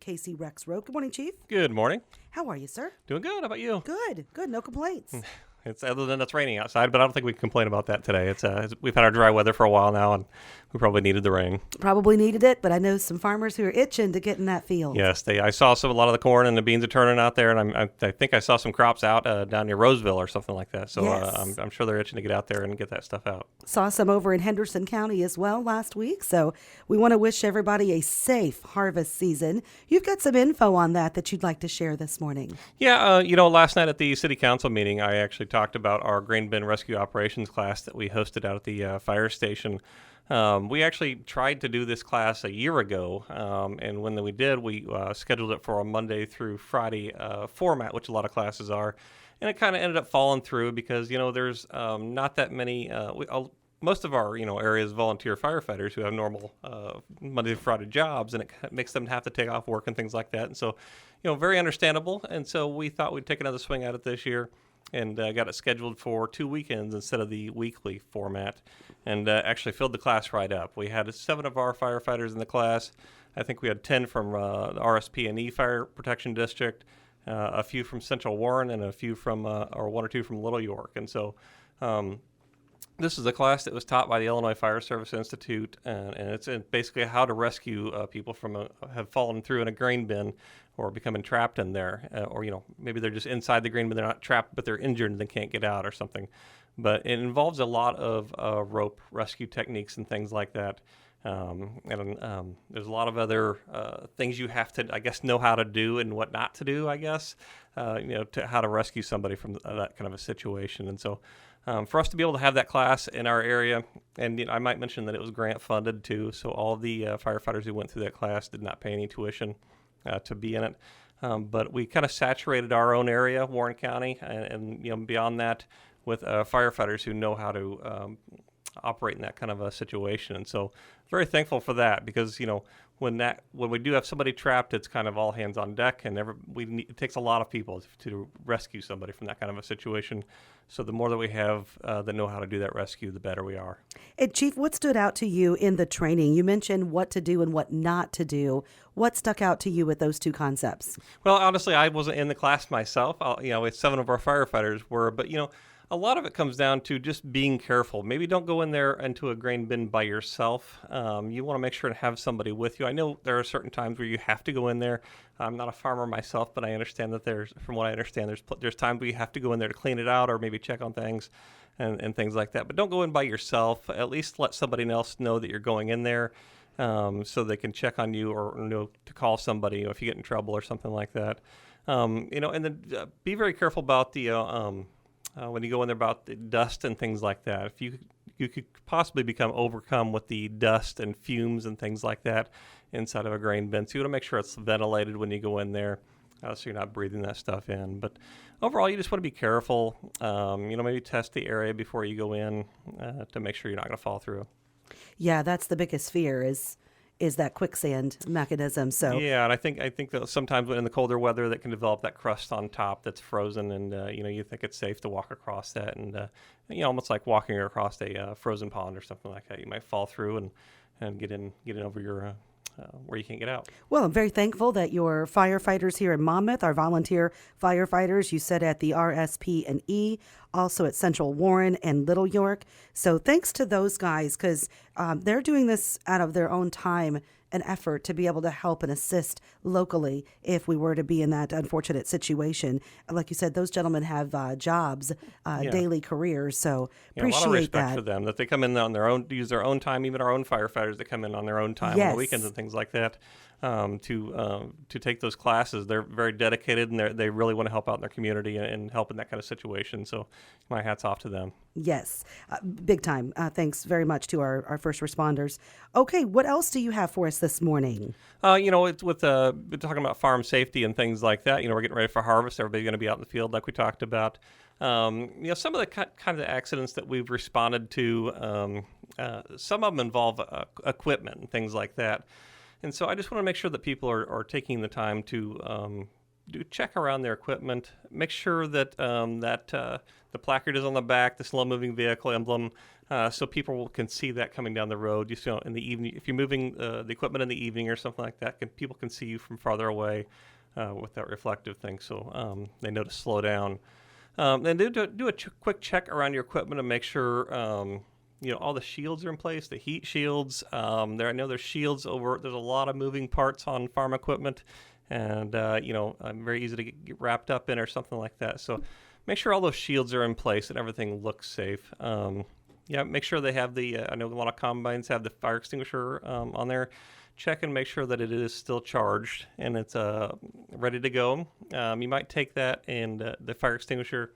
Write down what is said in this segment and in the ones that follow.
Casey Rexroat. Good morning, Chief. Good morning. How are you, sir? Doing good. How about you? Good. No complaints. It's other than it's raining outside, but I don't think we can complain about that today. We've had our dry weather for a while now, and we probably needed the rain. Probably needed it, but I know some farmers who are itching to get in that field. Yes, I saw a lot of the corn and the beans are turning out there, and I think I saw some crops out down near Roseville or something like that. So Yes. I'm sure they're itching to get out there and get that stuff out. Saw some over in Henderson County as well last week. So we want to wish everybody a safe harvest season. You've got some info on that you'd like to share this morning. Yeah, last night at the city council meeting, I actually talked about our grain bin rescue operations class that we hosted out at the fire station. We actually tried to do this class a year ago, and when we did, we scheduled it for a Monday through Friday format, which a lot of classes are, and it kind of ended up falling through because, there's not that many, most of our, area is volunteer firefighters who have normal Monday through Friday jobs, and it makes them have to take off work and things like that, and so, very understandable, and so we thought we'd take another swing at it this year. And got it scheduled for 2 weekends instead of the weekly format, and actually filled the class right up. We had 7 of our firefighters in the class. I think we had 10 from the RSP&E Fire Protection District, a few from Central Warren, and a few from, or 1 or 2 from Little York. And so this is a class that was taught by the Illinois Fire Service Institute, and it's basically how to rescue people from have fallen through in a grain bin or becoming trapped in there, or maybe they're just inside the grain bin, they're not trapped, but they're injured and they can't get out or something. But it involves a lot of rope rescue techniques and things like that. And there's a lot of other things you have to, I guess, know how to do and what not to do, I guess, to how to rescue somebody from that kind of a situation. And so for us to be able to have that class in our area, and I might mention that it was grant funded too, so all the firefighters who went through that class did not pay any tuition to be in it. But we kind of saturated our own area, Warren County, and beyond that with firefighters who know how to operate in that kind of a situation. And so very thankful for that because, when we do have somebody trapped, it's kind of all hands on deck, and it takes a lot of people to rescue somebody from that kind of a situation. So the more that we have that know how to do that rescue, the better we are. And Chief, what stood out to you in the training? You mentioned what to do and what not to do. What stuck out to you with those two concepts? Well, honestly, I wasn't in the class myself. 7 of our firefighters were, but a lot of it comes down to just being careful. Maybe don't go in there into a grain bin by yourself. You want to make sure to have somebody with you. I know there are certain times where you have to go in there. I'm not a farmer myself, but I understand that from what I understand, there's times where you have to go in there to clean it out or maybe check on things and things like that. But don't go in by yourself. At least let somebody else know that you're going in there so they can check on you or know to call somebody if you get in trouble or something like that. And then be very careful about the when you go in there about the dust and things like that. If you could possibly become overcome with the dust and fumes and things like that inside of a grain bin. So you want to make sure it's ventilated when you go in there so you're not breathing that stuff in. But overall, you just want to be careful. Maybe test the area before you go in to make sure you're not going to fall through. Yeah, that's the biggest fear is that quicksand mechanism. So yeah, and I think that sometimes in the colder weather that can develop that crust on top that's frozen, and you think it's safe to walk across that, and almost like walking across a frozen pond or something like that. You might fall through and get in over your where you can't get out. Well, I'm very thankful that your firefighters here in Monmouth are volunteer firefighters. You said at the RSP&E, also at Central Warren and Little York. So thanks to those guys because they're doing this out of their own time and effort to be able to help and assist locally if we were to be in that unfortunate situation. Like you said, those gentlemen have jobs, daily careers, so appreciate a lot of respect that. for them, that they come in on their own, use their own time, even our own firefighters that come in on their own time on the weekends and things like that. To take those classes. They're very dedicated and they really want to help out in their community and help in that kind of situation. So my hat's off to them. Yes, big time. Thanks very much to our first responders. Okay, what else do you have for us this morning? It's with we're talking about farm safety and things like that. We're getting ready for harvest. Everybody's going to be out in the field like we talked about. Some of the kind of accidents that we've responded to, some of them involve equipment and things like that. And so I just want to make sure that people are taking the time to do check around their equipment. Make sure that the placard is on the back, the slow-moving vehicle emblem, so people can see that coming down the road. You see, in the evening, if you're moving the equipment in the evening or something like that, people can see you from farther away with that reflective thing, so they know to slow down. And do a quick check around your equipment and make sure all the shields are in place, the heat shields. I know there's shields over. There's a lot of moving parts on farm equipment, and very easy to get wrapped up in or something like that. So make sure all those shields are in place and everything looks safe. Make sure they have I know a lot of combines have the fire extinguisher on there. Check and make sure that it is still charged and it's ready to go. You might take that and the fire extinguisher,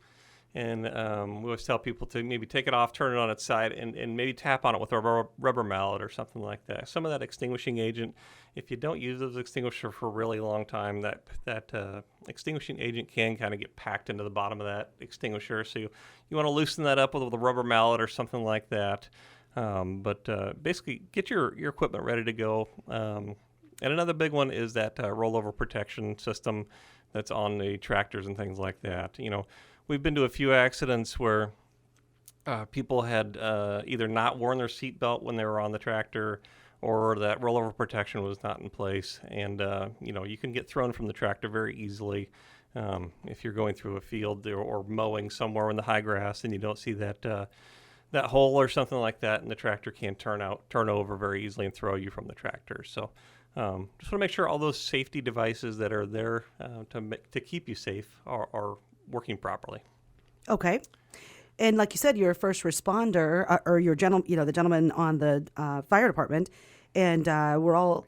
and we always tell people to maybe take it off, turn it on its side, and maybe tap on it with a rubber mallet or something like that. Some of that extinguishing agent, if you don't use those extinguishers for a really long time, that extinguishing agent can kind of get packed into the bottom of that extinguisher. So you want to loosen that up with a rubber mallet or something like that. But basically, get your equipment ready to go. And another big one is that rollover protection system that's on the tractors and things like that. We've been to a few accidents where people had either not worn their seatbelt when they were on the tractor, or that rollover protection was not in place. And, you can get thrown from the tractor very easily if you're going through a field or mowing somewhere in the high grass and you don't see that hole or something like that, and the tractor can turn over very easily and throw you from the tractor. So just want to make sure all those safety devices that are there to keep you safe are working properly. Okay. And like you said, you're a first responder, or you're the gentleman on the fire department, and we're all,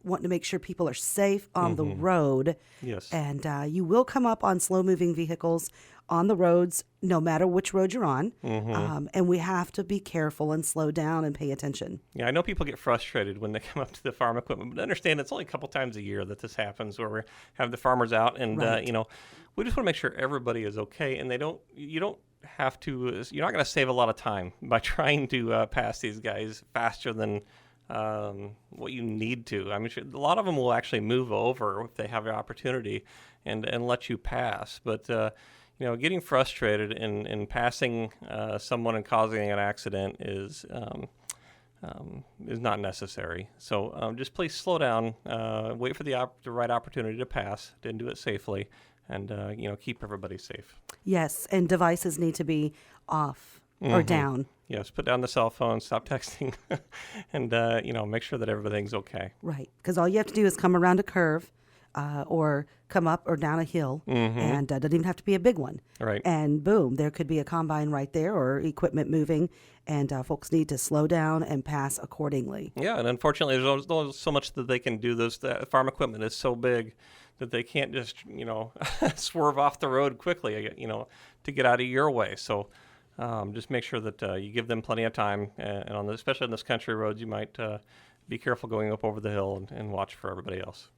wanting to make sure people are safe on the road. Yes. And you will come up on slow-moving vehicles on the roads, no matter which road you're on. And we have to be careful and slow down and pay attention. Yeah, I know people get frustrated when they come up to the farm equipment, but understand it's only a couple times a year that this happens, where we have the farmers out, and Right. we just want to make sure everybody is okay, and you're not going to save a lot of time by trying to pass these guys faster than what you need to. I mean, a lot of them will actually move over if they have the opportunity and let you pass, but getting frustrated in passing someone and causing an accident is not necessary. So just please slow down, wait for the right opportunity to pass, and do it safely, and keep everybody safe. Yes, and devices need to be off or down. Yes, put down the cell phone, stop texting, and make sure that everything's okay. Right, because all you have to do is come around a curve or come up or down a hill, and doesn't even have to be a big one. Right. And boom, there could be a combine right there or equipment moving, and folks need to slow down and pass accordingly. Yeah, and unfortunately, there's only so much that they can do. The farm equipment is so big that they can't just, swerve off the road quickly, to get out of your way. So just make sure that you give them plenty of time, and especially on those country roads, you might be careful going up over the hill and watch for everybody else.